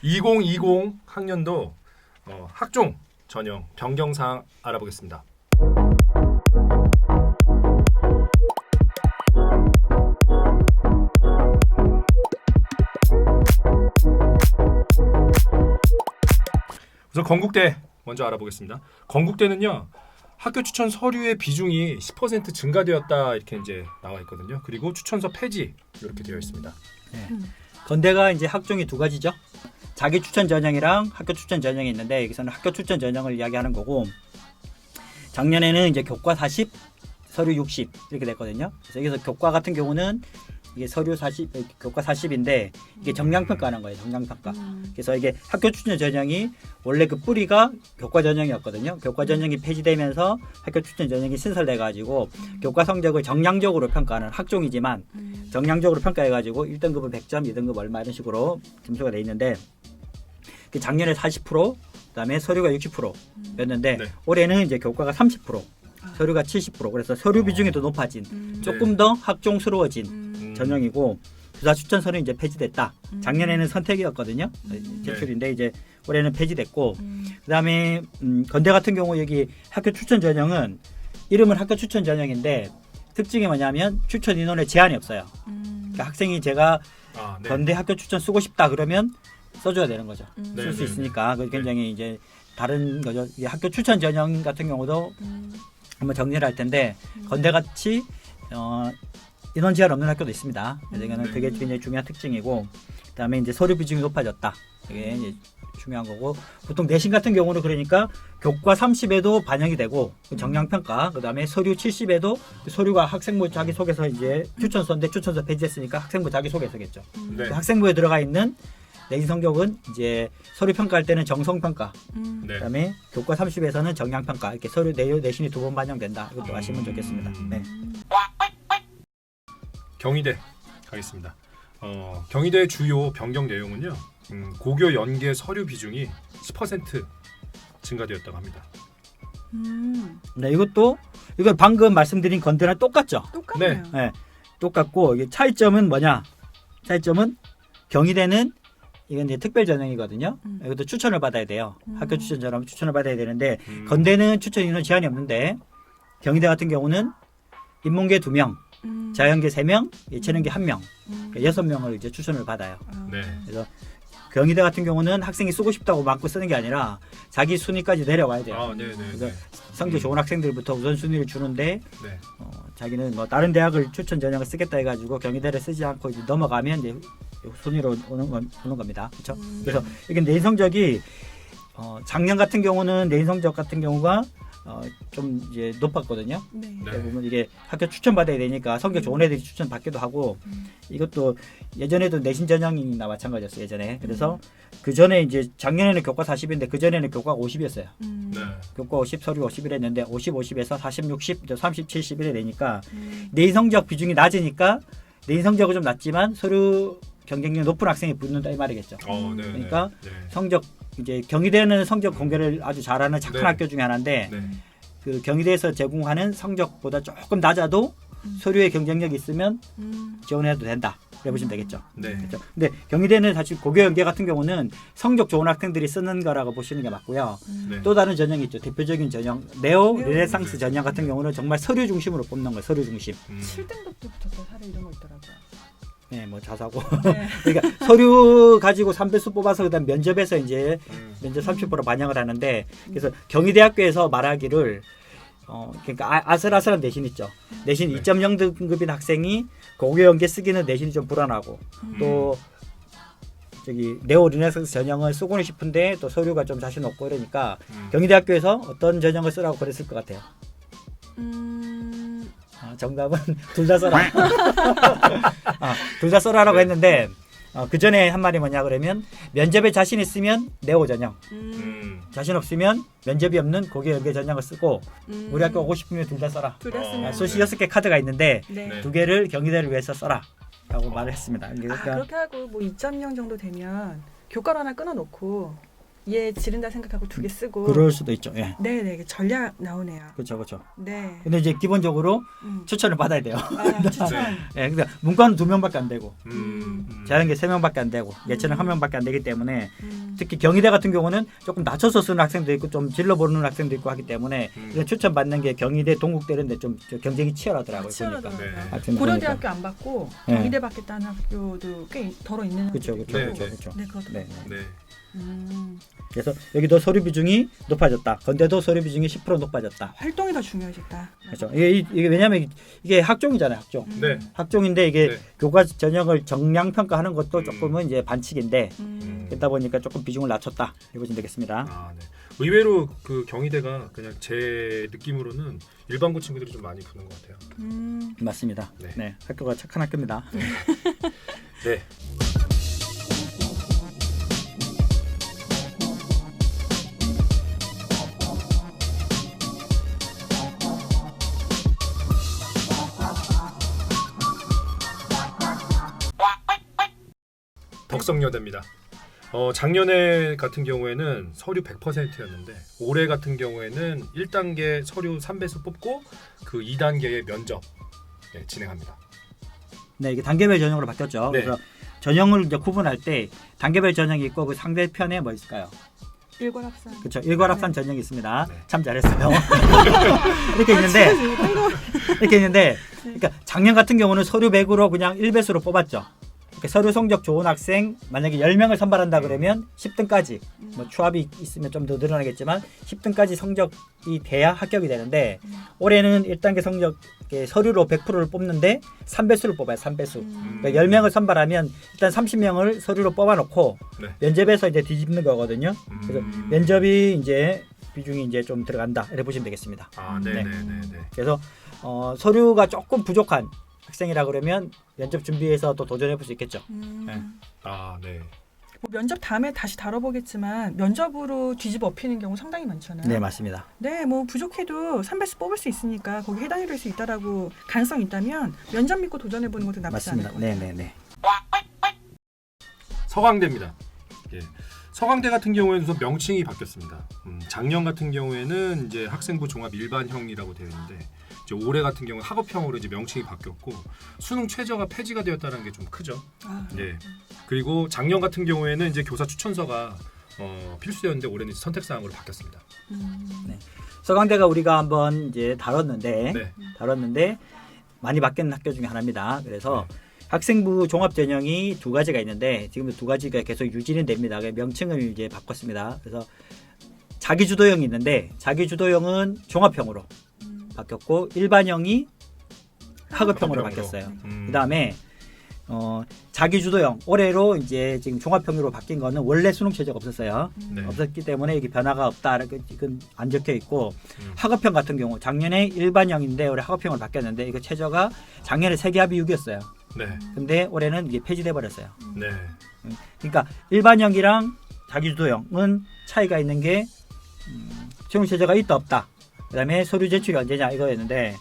2020 학년도 학종 전형 변경사항 알아보겠습니다. 우선 건국대 먼저 알아보겠습니다. 건국대는요, 학교 추천 서류의 비중이 10% 증가되었다 이렇게 이제 나와 있거든요. 그리고 추천서 폐지 이렇게 되어 있습니다. 네. 건대가 이제 학종이 두 가지죠. 자기 추천 전형이랑 학교 추천 전형이 있는데 여기서는 학교 추천 전형을 이야기하는 거고, 작년에는 이제 교과 40, 서류 60 이렇게 됐거든요. 그래서 여기서 교과 같은 경우는 이게 서류 40, 교과 40인데 이게 정량평가하는 거예요. 정량평가. 그래서 이게 학교 추천 전형이 원래 그 뿌리가 교과 전형이었거든요. 교과 전형이 폐지되면서 학교 추천 전형이 신설돼가지고 교과 성적을 정량적으로 평가하는 학종이지만 정량적으로 평가해가지고 1등급은 100점, 2등급 얼마 이런 식으로 점수가 돼 있는데, 그 작년에 40%, 그다음에 서류가 60%였는데 네. 올해는 이제 교과가 30%, 서류가 70%. 그래서 서류 비중이 더 높아진, 조금 더 학종스러워진 전형이고, 교사 추천서는 이제 폐지됐다. 작년에는 선택이었거든요. 제출인데 이제 올해는 폐지됐고, 그다음에 건대 같은 경우 여기 학교 추천 전형은 이름은 학교 추천 전형인데 특징이 뭐냐면 추천 인원에 제한이 없어요. 그러니까 학생이 제가 네. 건대 학교 추천 쓰고 싶다 그러면 써줘야 되는 거죠. 네, 쓸 수 네, 있으니까. 그게 굉장히 이제 다른 거죠. 이 학교 추천 전형 같은 경우도 한번 정리를 할 텐데, 건대같이 인원 제한 없는 학교도 있습니다. 그래서 이거는 되게 굉장히 중요한 특징이고, 그다음에 이제 서류 비중이 높아졌다. 이게 이제 중요한 거고, 보통 내신 같은 경우는 그러니까 교과 30에도 반영이 되고 정량평가, 그다음에 서류 70에도 서류가 학생부 자기소개서 이제 추천서인데 추천서 폐지했으니까 학생부 자기소개서겠죠. 네. 학생부에 들어가 있는 내신 성적은 이제 서류 평가할 때는 정성평가, 네. 그다음에 교과 30에서는 정량평가, 이렇게 서류 내신이 두 번 반영된다. 이것도 아시면 좋겠습니다. 네. 경희대 가겠습니다. 경희대 주요 변경 내용은요, 고교 연계 서류 비중이 10% 증가되었다고 합니다. 네, 이건 방금 말씀드린 건대랑 똑같죠. 똑같네요. 네, 똑같고, 이게 차이점은 뭐냐? 차이점은 경희대는 이건 이제 특별 전형이거든요. 이것도 추천을 받아야 돼요. 학교 추천처럼 추천을 받아야 되는데, 건대는 추천 인원 제한이 없는데 경희대 같은 경우는 인문계 2명, 자연계 3명, 예체능계 1명, 그러니까 6명을 이제 추천을 받아요. 네. 그래서 경희대 같은 경우는 학생이 쓰고 싶다고 마음껏 쓰는 게 아니라 자기 순위까지 내려와야 돼요. 네, 네. 그래서 네. 성적 좋은 학생들부터 우선순위를 주는데, 네. 자기는 뭐 다른 대학을 추천 전형을 쓰겠다 해가지고 경희대를 쓰지 않고 이제 넘어가면 이제 순위로 오는 겁니다. 그렇죠? 그래서 이게 내신 성적이 작년 같은 경우는 내신 성적 같은 경우가 좀 이제 높았거든요. 네. 네. 보면 이게 학교 추천 받아야 되니까 성적 좋은 애들이 추천 받기도 하고, 이것도 예전에도 내신 전형이나 마찬가지였어요. 예전에. 그래서 그 전에 이제 작년에는 교과 40인데 그 전에는 교과가 50이었어요. 네. 교과 50, 서류 50을 했는데 50, 50에서 40, 60, 30, 70이 되니까 내신 성적 비중이 낮으니까 내신 성적은 좀 낮지만 서류 경쟁력 높은 학생이 붙는다 이 말이겠죠. 네. 그러니까 네. 성적, 이제 경희대는 성적 공개를 아주 잘하는 착한 네. 학교 중에 하나인데, 네. 그 경희대에서 제공하는 성적보다 조금 낮아도 서류에 경쟁력이 있으면 지원해도 된다. 그래 보시면 되겠죠. 네. 그렇죠? 근데 경희대는 사실 고교 연계 같은 경우는 성적 좋은 학생들이 쓰는 거라고 보시는 게 맞고요. 네. 또 다른 전형이 있죠. 대표적인 전형 네오 네오. 르네상스 전형 같은 경우는 정말 서류 중심으로 뽑는 거예요. 서류 중심. 7등급 때부터 또 사례 이런 거 있더라고요. 네, 뭐 자사고. 네. 그러니까 서류 가지고 3배수 뽑아서 그다음 면접에서 이제 면접 30% 반영을 하는데, 그래서 경희대학교에서 말하기를 그러니까 아슬아슬한 내신 있죠. 내신 네. 2.0 등급인 학생이 고교 연계 쓰기는 내신이 좀 불안하고, 또 저기 네오 르네상스 전형을 쓰고는 싶은데 또 서류가 좀 자신 없고 이러니까 경희대학교에서 어떤 전형을 쓰라고 그랬을 것 같아요. 정답은 둘 다 써라. 둘 다 써라라고 했는데, 그 전에 한 말이 뭐냐 그러면 면접에 자신 있으면 네오 전형, 자신 없으면 면접이 없는 고교 연계 전형을 쓰고, 우리 학교 오고 싶으면 둘 다 써라. 둘 다 쓰면 수시 6개 카드가 있는데 네. 네. 2개를 경희대를 위해서 써라 라고 말을 했습니다. 그러니까 그렇게 하고 뭐 2.0 정도 되면 교과를 하나 끊어놓고 얘 지른다 생각하고 2개 쓰고. 그럴 수도 있죠. 예. 네네, 이게 전략 나오네요. 그렇죠. 네. 근데 이제 기본적으로 음. 추천을 받아야 돼요. 추천. 예, 그러니까 문과는 2명밖에 안 되고 음. 자연계 3명밖에 안 되고 예체능 1명밖에 안 되기 때문에 음. 특히 경희대 같은 경우는 조금 낮춰서 쓰는 학생도 있고 좀 질러 보는 학생도 있고 하기 때문에 이런 추천 받는 게 경희대, 동국대 이런 데 좀 경쟁이 치열하더라고요. 보니까. 네. 학생 고려대학교 보니까. 안 받고 네. 경희대 받겠다는 학교도 꽤 덜어 있는 그렇죠. 학교도 네, 있고. 네. 네, 그렇죠. 네. 네. 그래서 여기도 서류 비중이 높아졌다. 건대도 서류 비중이 10% 높아졌다. 활동이 더 중요해졌다. 그렇죠. 이게 왜냐하면 이게 학종이잖아요. 학종. 네. 학종인데 이게 네. 교과 전형을 정량 평가하는 것도 음. 조금은 이제 반칙인데 음. 그러다 보니까 조금 비중을 낮췄다. 이렇게 보시면 되겠습니다. 아, 네. 의외로 그 경희대가 그냥 제 느낌으로는 일반고 친구들이 좀 많이 붙는 것 같아요. 맞습니다. 네. 네. 학교가 착한 학교입니다. 네. 덕성여대입니다. 작년에 같은 경우에는 서류 100%였는데 올해 같은 경우에는 1단계 서류 3배수 뽑고 그 2단계의 면접 진행합니다. 네, 이게 단계별 전형으로 바뀌었죠. 네. 그래서 전형을 이제 구분할 때 단계별 전형이 있고 그 상대편에 뭐 있을까요? 일괄합산. 그렇죠. 일괄합산 전형이 있습니다. 네. 참 잘했어요. 이렇게 있는데 이렇게 있는데 그러니까 작년 같은 경우는 서류 100으로 그냥 1배수로 뽑았죠. 그러니까 서류 성적 좋은 학생 만약에 10명을 선발한다 그러면 10등까지 뭐 추합이 있으면 좀 더 늘어나겠지만 10등까지 성적이 돼야 합격이 되는데 올해는 1단계 성적 서류로 100%를 뽑는데 3배수를 뽑아요. 3배수. 그러니까 10명을 선발하면 일단 30명을 서류로 뽑아놓고 네. 면접에서 이제 뒤집는 거거든요. 그래서 면접이 이제 비중이 이제 좀 들어간다 이렇게 보시면 되겠습니다. 아, 네, 네, 네, 네. 그래서 서류가 조금 부족한 학생이라 그러면 면접 준비해서 또 도전해 볼 수 있겠죠. 네. 아, 네. 뭐 면접 다음에 다시 다뤄보겠지만 면접으로 뒤집어 엎이는 경우 상당히 많잖아요. 네, 맞습니다. 네, 뭐 부족해도 3배수 뽑을 수 있으니까 거기 해당이 될 수 있다라고 가능성이 있다면 면접 믿고 도전해보는 것도 나쁘지 않을 맞습니다. 것 같아요. 네, 네, 네. 서강대입니다. 예. 서강대 같은 경우에는 우선 명칭이 바뀌었습니다. 작년 같은 경우에는 이제 학생부 종합 일반형이라고 되어 있는데 이제 올해 같은 경우는 학업형으로 이제 명칭이 바뀌었고 수능 최저가 폐지가 되었다는 게 좀 크죠. 아, 예. 그리고 작년 같은 경우에는 이제 교사 추천서가 필수였는데 올해는 이제 선택 사항으로 바뀌었습니다. 서강대가 우리가 한번 이제 다뤘는데 네. 많이 바뀐 학교 중에 하나입니다. 그래서 학생부 종합 전형이 2가지가 있는데 지금 2가지가 계속 유지는 됩니다. 명칭을 이제 바꿨습니다. 그래서 자기 주도형이 있는데 자기 주도형은 종합형으로 바뀌었고 일반형이 학업형으로 바뀌었어요. 그다음에 자기 주도형 올해로 이제 지금 종합형으로 바뀐 거는 원래 수능 최저가 없었어요. 네. 없었기 때문에 이게 변화가 없다. 이건 안 적혀 있고 학업형 같은 경우 작년에 일반형인데 올해 학업형으로 바뀌었는데 이거 최저가 작년에 세계합이 6이었어요. 네. 근데 올해는 이게 폐지돼 버렸어요. 네. 그러니까 일반형이랑 자기 주도형은 차이가 있는 게 수능 최저가 있다 없다. 그다음에 서류 제출이 언제냐 이거였는데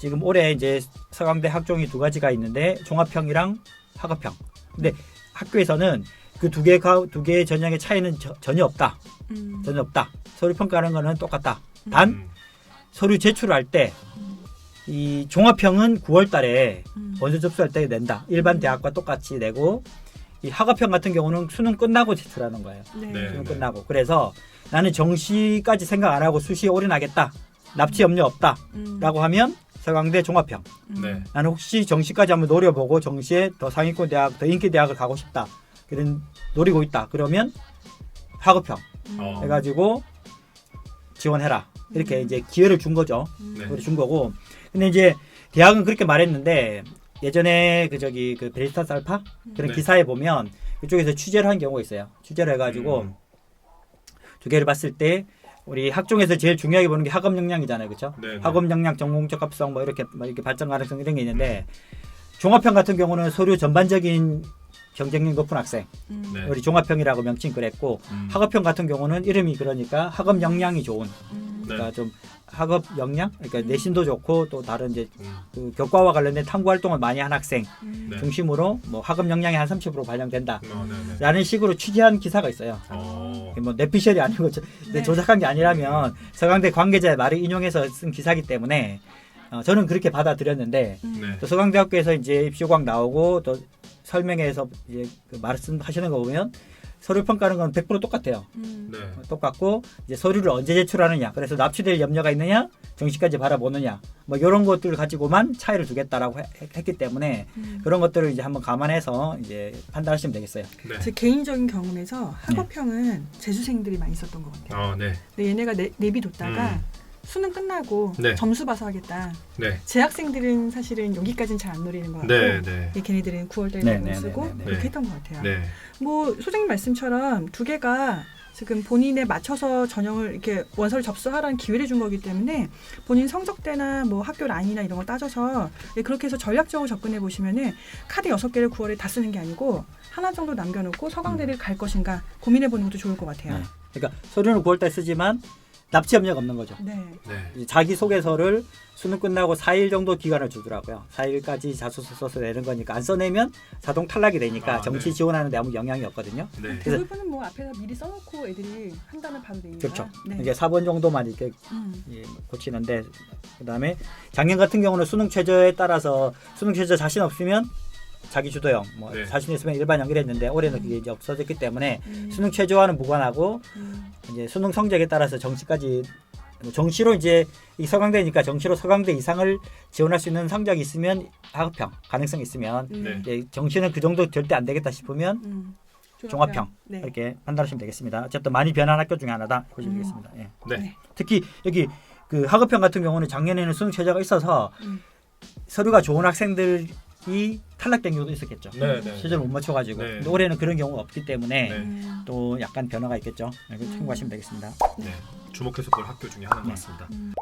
지금 올해 이제 서강대 학종이 2가지가 있는데 종합형이랑 학업형. 근데 학교에서는 그 두 개의 전형의 차이는 전혀 없다. 전혀 없다. 서류 평가하는 거는 똑같다. 단 서류 제출할 때 이 종합형은 9월 달에 원서 접수할 때 낸다. 일반 대학과 똑같이 내고 이 학업형 같은 경우는 수능 끝나고 제출하는 거예요. 네. 수능 끝나고. 그래서 나는 정시까지 생각 안 하고 수시에 올인하겠다. 납치 염려 없다. 라고 하면 서강대 종합형. 네. 나는 혹시 정시까지 한번 노려보고 정시에 더 상위권 대학, 더 인기 대학을 가고 싶다. 그런 노리고 있다. 그러면 학업형 해가지고 지원해라. 이렇게 이제 기회를 준 거죠. 네. 기회를 준 거고. 근데 이제 대학은 그렇게 말했는데 예전에 그 베리타스 알파 그런 네. 기사에 보면 그쪽에서 취재를 한 경우가 있어요. 취재를 해가지고 두 개를 봤을 때 우리 학종에서 제일 중요하게 보는 게 학업 역량이잖아요, 그렇죠? 네. 학업 역량, 전공 적합성 뭐 이렇게 발전 가능성 이런 게 있는데 종합형 같은 경우는 서류 전반적인 경쟁력 높은 학생, 네. 우리 종합형이라고 명칭 그랬고 학업형 같은 경우는 이름이 그러니까 학업 역량이 좋은, 그러니까 좀 학업 역량, 그러니까 내신도 좋고 또 다른 이제 그 교과와 관련된 탐구 활동을 많이 한 학생 네. 중심으로 뭐 학업 역량이 한 30% 반영된다. 네. 라는 식으로 취재한 기사가 있어요. 뭐 내피셜이 아니고 네. 조작한 게 아니라면 서강대 관계자의 말을 인용해서 쓴 기사이기 때문에 저는 그렇게 받아들였는데 네. 또 서강대학교에서 이제 입시요강 나오고 또 설명회에서 이제 그 말씀하시는 거 보면 서류 평가하는 건 100% 똑같아요. 네. 똑같고 이제 서류를 언제 제출하느냐, 그래서 납치될 염려가 있느냐, 정시까지 바라보느냐, 뭐 이런 것들을 가지고만 차이를 두겠다라고 했기 때문에 그런 것들을 이제 한번 감안해서 이제 판단하시면 되겠어요. 네. 제 개인적인 경험에서 학업형은 재수생들이 많이 썼던 것 같아요. 네. 근데 얘네가 내비뒀다가 수능 끝나고 네. 점수 봐서 하겠다. 네. 재학생들은 사실은 여기까지는 잘 안 노리는 것 같고 네. 네. 걔네들은 9월달에 네, 네, 네, 쓰고 네, 네, 네. 그렇게 네. 했던 것 같아요. 네. 뭐 소장님 말씀처럼 두 개가 지금 본인에 맞춰서 전형을 이렇게 원서를 접수하라는 기회를 준 거기 때문에 본인 성적대나 뭐 학교 라인이나 이런 걸 따져서 그렇게 해서 전략적으로 접근해 보시면은 카드 6개를 9월에 다 쓰는 게 아니고 하나 정도 남겨놓고 서강대를 갈 것인가 고민해 보는 것도 좋을 것 같아요. 네. 그러니까 서류는 9월달 쓰지만 납치 염려가 없는 거죠. 네. 네. 이제 자기소개서를 수능 끝나고 4일 정도 기간을 주더라고요. 4일까지 자소서 써서 내는 거니까 안 써내면 자동 탈락이 되니까 정시 네. 지원하는데 아무 영향이 없거든요. 네. 그래서- 대부분은 뭐 앞에서 미리 써놓고 애들이 한다면 바로 되니까. 그렇죠. 네. 이제 4번 정도만 이렇게 고치는데, 그다음에 작년 같은 경우는 수능 최저에 따라서 수능 최저 자신 없으면 자기 주도형, 뭐 네. 자신 있으면 일반형 이랬는데 올해는 그게 이제 없어졌기 때문에 음. 수능 최저와는 무관하고 음. 이제 수능 성적에 따라서 정시까지, 뭐 정시로 이제 이 서강대니까 정시로 서강대 이상을 지원할 수 있는 성적이 있으면 학업형 가능성이 있으면 네. 이제 정시는 그 정도 절대 안 되겠다 싶으면 종합형 네. 이렇게 판단하시면 되겠습니다. 어쨌든 많이 변한 학교 중에 하나다 보시면 되겠습니다. 예. 네. 특히 여기 그 학업형 같은 경우는 작년에는 수능 최저가 있어서 음. 서류가 좋은 학생들이 탈락된 경우도 있었겠죠. 네. 네. 최저를 못 맞춰가지고. 네. 근데 올해는 그런 경우가 없기 때문에 네. 또 약간 변화가 있겠죠. 이거 참고하시면 되겠습니다. 네. 주목해서 볼 학교 중에 하나인 것 네. 같습니다. 음.